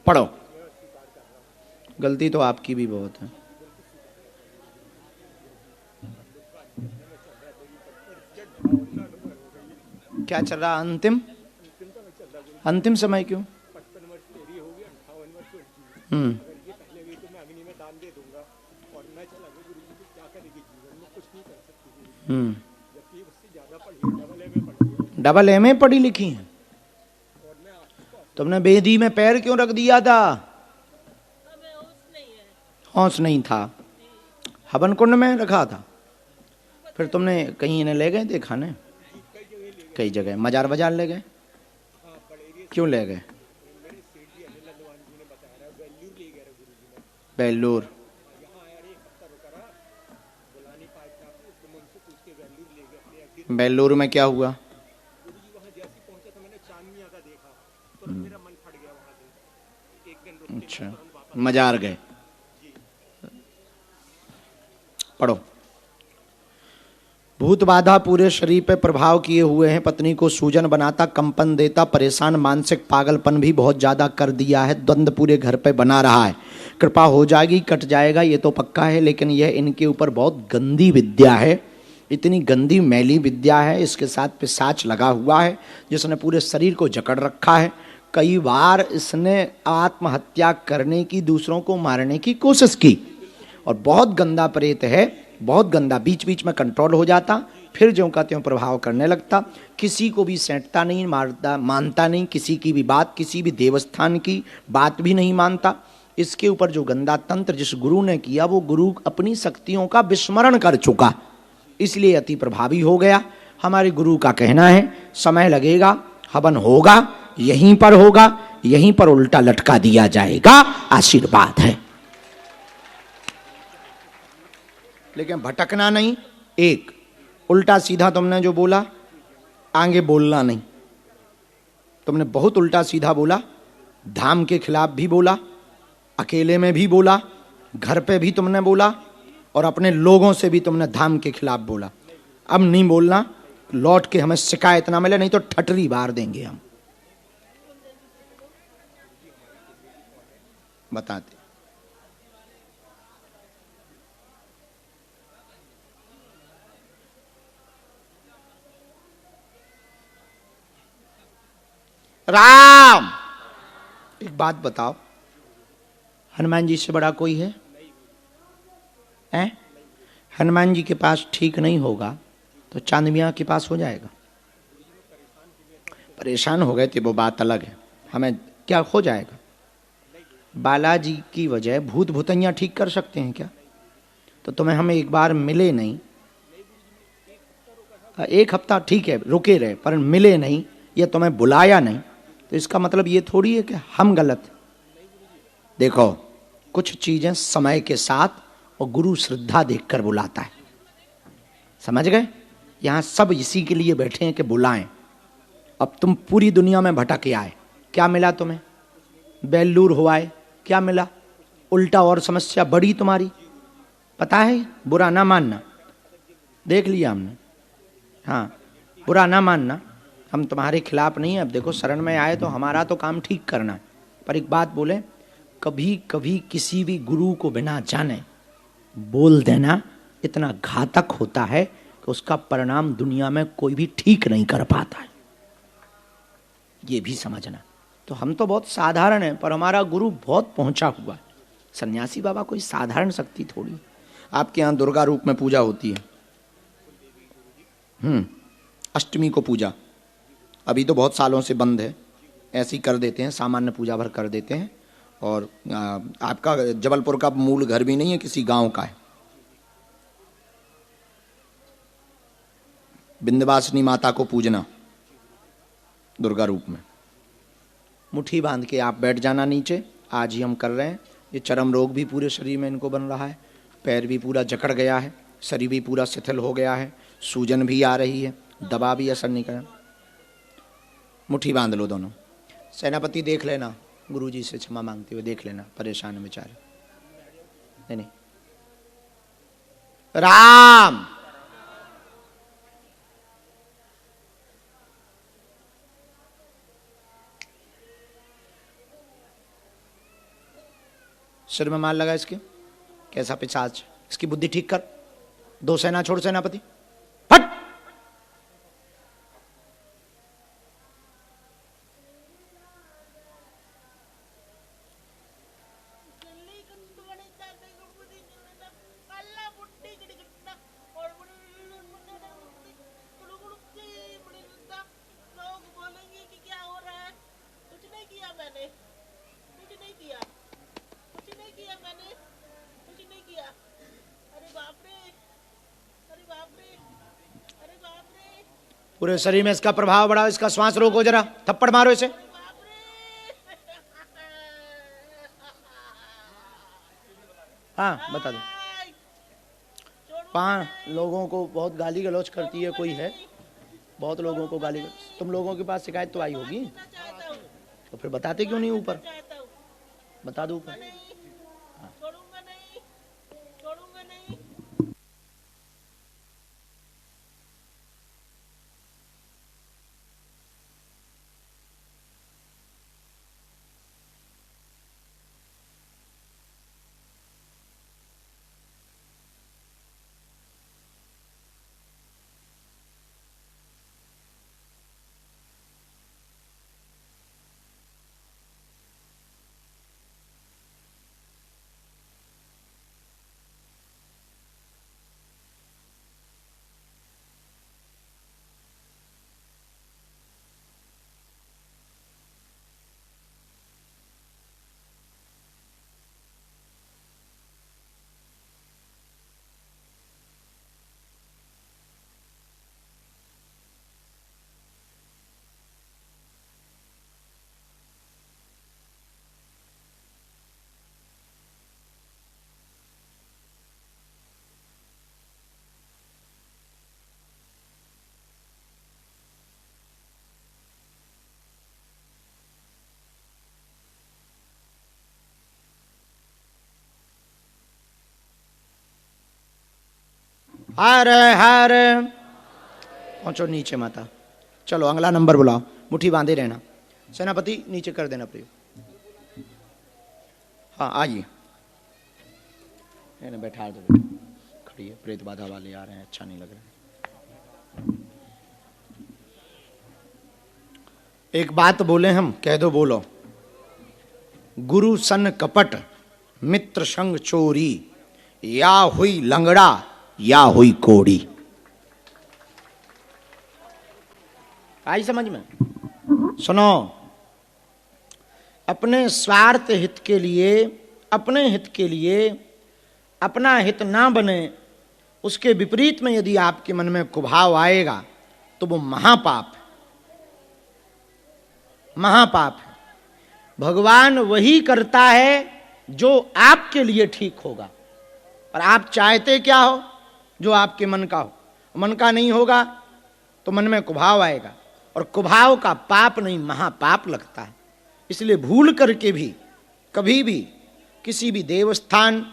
पढ़ो। गलती तो आपकी भी बहुत है। क्या चल रहा? अंतिम अंतिम समय क्यों? हम्म। हम्म। डबल एमए पढ़ी लिखी हैं? तुमने बेदी में पैर क्यों रख दिया था? हौस नहीं था, हवन कुंड में रखा था। फिर तुमने कहीं इन्हें ले गए थे खाने? कई जगह मजार बाजार ले गए? क्यों ले गए? बेलूर। बेलूर में क्या हुआ? अच्छा, मजार गए। पढ़ो। भूत बाधा पूरे शरीर पे प्रभाव किए हुए हैं, पत्नी को सूजन बनाता, कंपन देता, परेशान, मानसिक पागलपन भी बहुत ज्यादा कर दिया है, द्वंद पूरे घर पे बना रहा है। कृपा हो जाएगी, कट जाएगा ये तो पक्का है, लेकिन यह इनके ऊपर बहुत गंदी विद्या है, इतनी गंदी मैली विद्या है, इसके साथ पिशाच लगा हुआ है जिसने पूरे शरीर को जकड़ रखा है। कई बार इसने आत्महत्या करने की, दूसरों को मारने की कोशिश की, और बहुत गंदा प्रेत है, बहुत गंदा। बीच बीच में कंट्रोल हो जाता, फिर ज्यों का त्यों प्रभाव करने लगता, किसी को भी सेंटता नहीं, मारता मानता नहीं, किसी की भी बात, किसी भी देवस्थान की बात भी नहीं मानता। इसके ऊपर जो गंदा तंत्र जिस गुरु ने किया, वो गुरु अपनी शक्तियों का विस्मरण कर चुका, इसलिए अति प्रभावी हो गया। हमारे गुरु का कहना है समय लगेगा, हवन होगा, यहीं पर होगा, यहीं पर उल्टा लटका दिया जाएगा, आशीर्वाद है। लेकिन भटकना नहीं। एक उल्टा सीधा तुमने जो बोला, आगे बोलना नहीं। तुमने बहुत उल्टा सीधा बोला, धाम के खिलाफ भी बोला, अकेले में भी बोला, घर पे भी तुमने बोला, और अपने लोगों से भी तुमने धाम के खिलाफ बोला। अब नहीं बोलना, लौट के हमें शिकायत ना मिले, नहीं तो ठटरी बार देंगे हम। बताते राम, एक बात बताओ, हनुमान जी से बड़ा कोई है? हैं? हनुमान जी के पास ठीक नहीं होगा तो चांद मियां के पास हो जाएगा। परेशान हो गए थे वो बात अलग है, हमें क्या हो जाएगा? बालाजी की वजह भूत भूतैया ठीक कर सकते हैं क्या? तो तुम्हें हम एक बार मिले नहीं, एक हफ्ता ठीक है रुके रहे, पर मिले नहीं, या तुम्हें बुलाया नहीं, तो इसका मतलब ये थोड़ी है कि हम गलत। देखो, कुछ चीजें समय के साथ और गुरु श्रद्धा देखकर बुलाता है, समझ गए? यहां सब इसी के लिए बैठे हैं कि बुलाएं। अब तुम पूरी दुनिया में भटक आए, क्या मिला तुम्हें? बेलूर हो आए, क्या मिला? उल्टा और समस्या बड़ी तुम्हारी। पता है, बुरा ना मानना, देख लिया हमने। हाँ, बुरा ना मानना, हम तुम्हारे खिलाफ नहीं है। अब देखो, शरण में आए तो हमारा तो काम ठीक करना है, पर एक बात बोले, कभी कभी किसी भी गुरु को बिना जाने बोल देना इतना घातक होता है कि उसका परिणाम दुनिया में कोई भी ठीक नहीं कर पाता है, ये भी समझना। तो हम तो बहुत साधारण हैं, पर हमारा गुरु बहुत पहुंचा हुआ है। सन्यासी बाबा कोई साधारण शक्ति थोड़ी। आपके यहाँ दुर्गा रूप में पूजा होती है, अष्टमी को पूजा, अभी तो बहुत सालों से बंद है, ऐसे ही कर देते हैं, सामान्य पूजा भर कर देते हैं। और आपका जबलपुर का मूल घर भी नहीं है, किसी गांव का है। विंध्यवासिनी माता को पूजना दुर्गा रूप में, मुट्ठी बांध के आप बैठ जाना नीचे, आज ही हम कर रहे हैं। ये चर्म रोग भी पूरे शरीर में इनको बन रहा है, पैर भी पूरा जकड़ गया है, शरीर भी पूरा शिथिल हो गया है, सूजन भी आ रही है, दवा भी असर नहीं कर। मुट्ठी बांध लो दोनों। सेनापति देख लेना, गुरुजी से क्षमा मांगते हुए देख लेना, परेशान बेचारे। नहीं, राम। सिर में मार लगा इसके, कैसा पिशाच, इसकी बुद्धि ठीक कर। 2 सेना छोड़ सेनापति, फट। पूरे शरीर में इसका प्रभाव बढ़ा, इसका श्वास रोको, जरा थप्पड़ मारो इसे। हाँ बता दो। 5 लोगों को बहुत गाली गलौज करती है, कोई है? बहुत लोगों को गाली गलौज। तुम लोगों के पास शिकायत तो आई होगी, तो फिर बताते क्यों नहीं ऊपर? बता दो ऊपर। हर हर। पहुंचो नीचे माता। चलो अगला नंबर बुलाओ, मुट्ठी बांधे रहना। सेनापति नीचे कर देना प्रयोग। हाँ आइए, बैठा दो। खड़ी है, प्रेत बाधा वाले आ रहे हैं, अच्छा नहीं लग रहा है। एक बात बोले हम, कह दो बोलो। गुरु सन कपट, मित्र संग चोरी, या हुई लंगड़ा या हुई कोड़ी। आई समझ में? सुनो, अपने स्वार्थ हित के लिए, अपने हित के लिए अपना हित ना बने, उसके विपरीत में यदि आपके मन में कुभाव आएगा तो वो महापाप है, महापाप है। भगवान वही करता है जो आपके लिए ठीक होगा, और आप चाहते क्या हो? जो आपके मन का हो। मन का नहीं होगा तो मन में कुभाव आएगा, और कुभाव का पाप नहीं महापाप लगता है। इसलिए भूल करके भी कभी भी किसी भी देवस्थान,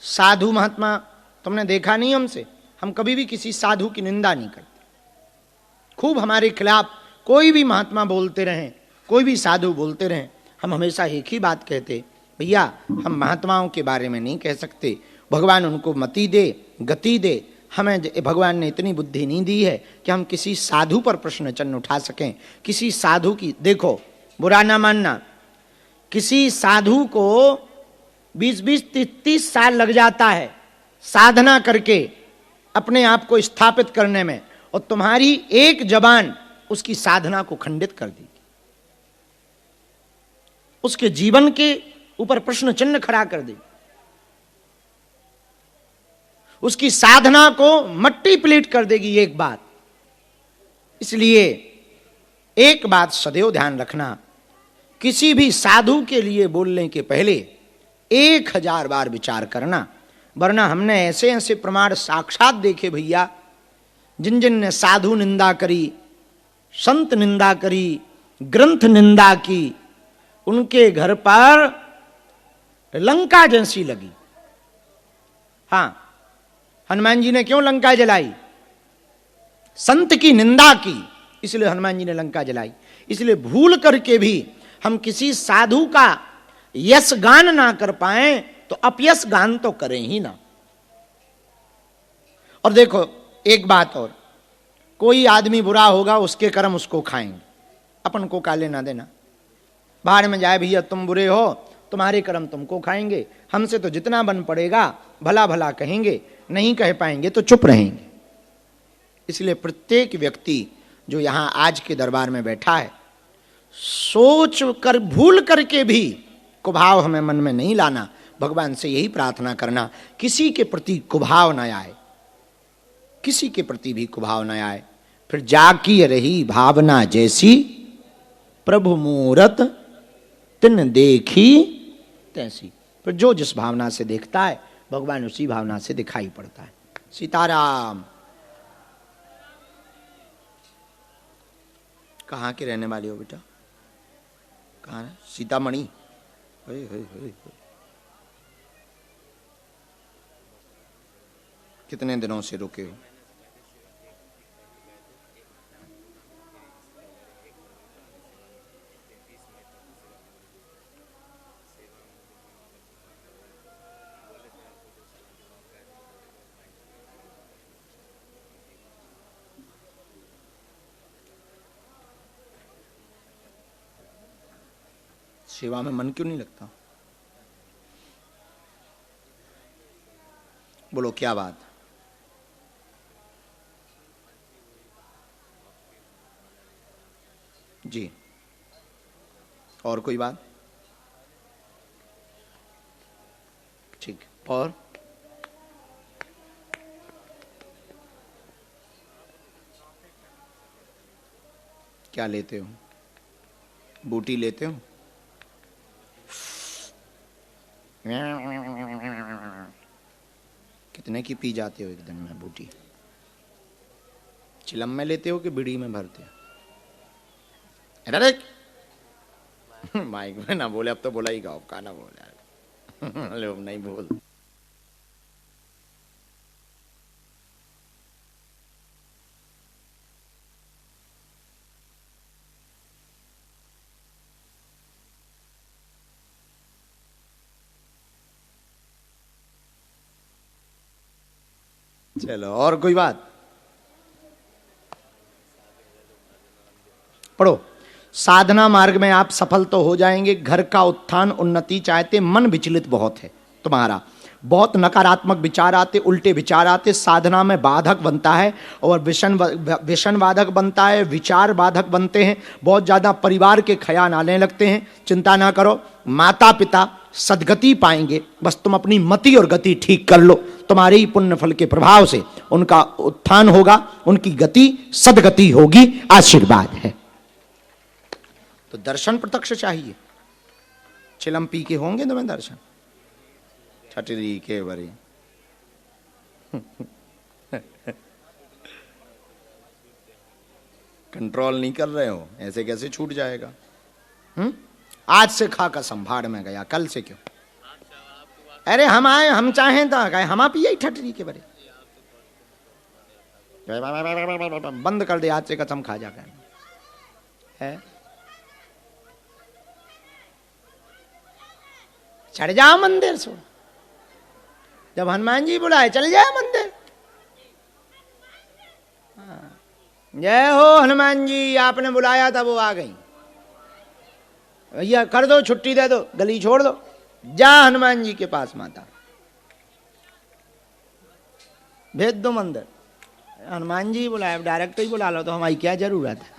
साधु महात्मा, तुमने देखा नहीं हमसे, हम कभी भी किसी साधु की निंदा नहीं करते। खूब हमारे खिलाफ कोई भी महात्मा बोलते रहें, कोई भी साधु बोलते रहें, हम हमेशा एक ही बात कहते, भैया हम महात्माओं के बारे में नहीं कह सकते, भगवान उनको मति दे, गति दे। हमें भगवान ने इतनी बुद्धि नहीं दी है कि हम किसी साधु पर प्रश्न चिन्ह उठा सकें। किसी साधु की, देखो बुरा ना मानना, किसी साधु को 20-20, 30-30 साल लग जाता है साधना करके अपने आप को स्थापित करने में, और तुम्हारी एक जबान उसकी साधना को खंडित कर देगी, उसके जीवन के ऊपर प्रश्न चिन्ह खड़ा कर देगी, उसकी साधना को मट्टी प्लेट कर देगी एक बात। इसलिए एक बात सदैव ध्यान रखना, किसी भी साधु के लिए बोलने के पहले 1000 बार विचार करना, वरना हमने ऐसे ऐसे प्रमाण साक्षात देखे भैया, जिन जिन ने साधु निंदा करी, संत निंदा करी, ग्रंथ निंदा की, उनके घर पर लंका जैसी लगी। हाँ, हनुमान जी ने क्यों लंका जलाई? संत की निंदा की, इसलिए हनुमान जी ने लंका जलाई। इसलिए भूल करके भी हम किसी साधु का यश गान ना कर पाए तो अपयश गान तो करें ही ना। और देखो एक बात और, कोई आदमी बुरा होगा उसके कर्म उसको खाएंगे, अपन को का लेना देना। बाहर में जाए भैया तुम बुरे हो, तुम्हारे कर्म तुमको खाएंगे, हमसे तो जितना बन पड़ेगा भला भला कहेंगे, नहीं कह पाएंगे तो चुप रहेंगे। इसलिए प्रत्येक व्यक्ति जो यहां आज के दरबार में बैठा है, सोच कर भूल करके भी कुभाव हमें मन में नहीं लाना। भगवान से यही प्रार्थना करना किसी के प्रति कुभाव न आए, किसी के प्रति भी कुभाव न आए। फिर जाकी रही भावना जैसी, प्रभु मूरत तिन देखी तैसी। फिर जो जिस भावना से देखता है भगवान उसी भावना से दिखाई पड़ता है। सीताराम। कहाँ के रहने वाली हो बेटा? कहाँ है? सीतामणि। कितने दिनों से रुके हो? सेवा में मन क्यों नहीं लगता? बोलो क्या बात? जी, और कोई बात? ठीक। और क्या लेते हो? बूटी लेते हो? कितने की पी जाते हो एक दिन में बूटी? चिलम में लेते हो कि बीड़ी में भरते हो? अरे माइक में ना बोले, अब तो बोला ही गाओ का ना बोला। लो नहीं बोल। चलो और कोई बात? पढ़ो। साधना मार्ग में आप सफल तो हो जाएंगे, घर का उत्थान उन्नति चाहते, मन विचलित बहुत है तुम्हारा, बहुत नकारात्मक विचार आते, उल्टे विचार आते, साधना में बाधक बनता है और व्यसन बाधक बनता है, विचार बाधक बनते हैं, बहुत ज़्यादा परिवार के ख्याल आने लगते हैं। चिंता ना करो, माता पिता सदगति पाएंगे, बस तुम अपनी मति और गति ठीक कर लो, तुम्हारे ही पुण्य फल के प्रभाव से उनका उत्थान होगा, उनकी गति सदगति होगी, आशीर्वाद है। तो दर्शन प्रत्यक्ष चाहिए। चिलम पी के होंगे तुम्हें दर्शन? छटरी के बरी। कंट्रोल नहीं कर रहे हो, ऐसे कैसे छूट जाएगा? आज से खा कसम, भाड़ में गया, कल से क्यों? अरे हम आए, हम चाहें तो कहे हम आप यही ठटरी के बरे। बंद कर दे, आज से कसम खा जा है। चढ़ जाओ मंदिर सो, जब हनुमान जी बुलाए चल जाए मंदिर। जय हो हनुमान जी, आपने बुलाया था वो आ गई। भैया कर दो, छुट्टी दे दो, गली छोड़ दो, जा हनुमान जी के पास माता, भेज दो मंदिर। हनुमान जी बुलाए, डायरेक्ट ही बुला लो तो हमारी क्या जरूरत है?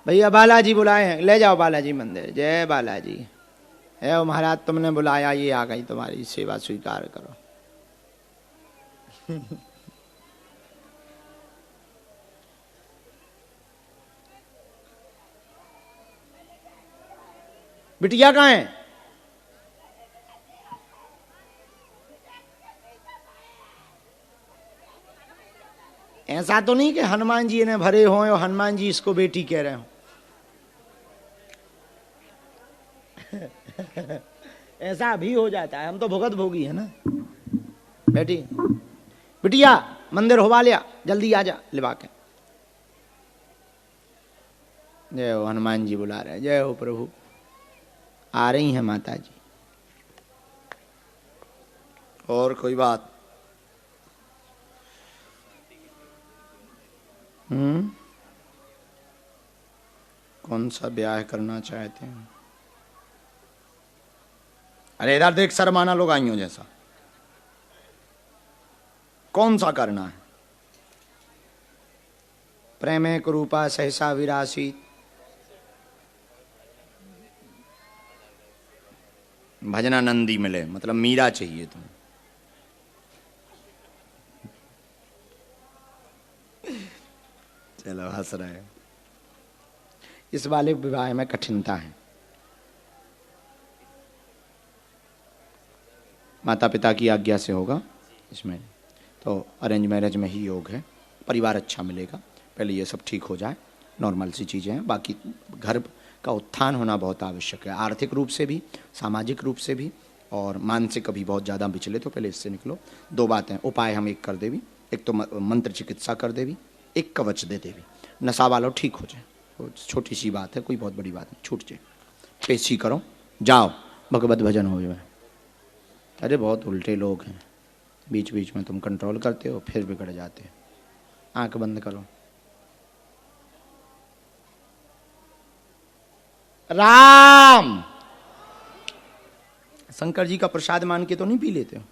भैया बालाजी बुलाए हैं, ले जाओ बालाजी मंदिर। जय बालाजी। है महाराज तुमने बुलाया, ये आ गई, तुम्हारी सेवा स्वीकार करो। बिटिया कहाँ है? ऐसा तो नहीं कि हनुमान जी ने भरे हो और हनुमान जी इसको बेटी कह रहे हो। ऐसा भी हो जाता है, हम तो भुगत भोगी है ना। बेटी बिटिया मंदिर होवा लिया, जल्दी आ जा लिवा के। जय हो हनुमान जी बुला रहे हैं। जय हो प्रभु। आ रही हैं माता जी। और कोई बात? कौन सा ब्याह करना चाहते हैं? अरे इधर देख, शर्माना लोग आइयों जैसा। कौन सा करना है? प्रेमे कुरूपा सहसा विरासी, भजनानंदी मिले, मतलब मीरा चाहिए तुम। चलो हंस रहे हो। इस वाले विवाह में कठिनता है। माता पिता की आज्ञा से होगा इसमें, तो अरेंज मैरिज में ही योग है। परिवार अच्छा मिलेगा, पहले ये सब ठीक हो जाए, नॉर्मल सी चीज़ें हैं। बाकी घर का उत्थान होना बहुत आवश्यक है, आर्थिक रूप से भी, सामाजिक रूप से भी, और मानसिक अभी बहुत ज़्यादा बिचले, तो पहले इससे निकलो। दो बातें उपाय हम एक कर देवी, एक तो मंत्र चिकित्सा कर देवी, एक कवच दे देवी। नशा वालों ठीक हो जाए, तो छोटी सी बात है, कोई बहुत बड़ी बात नहीं, छूट जाए। पेशी करो, जाओ, भगवत भजन हो जाए। अरे बहुत उल्टे लोग हैं, बीच बीच में तुम कंट्रोल करते हो फिर बिगड़ जाते हैं। आंख बंद करो। राम, शंकर जी का प्रसाद मान के तो नहीं पी लेते हो?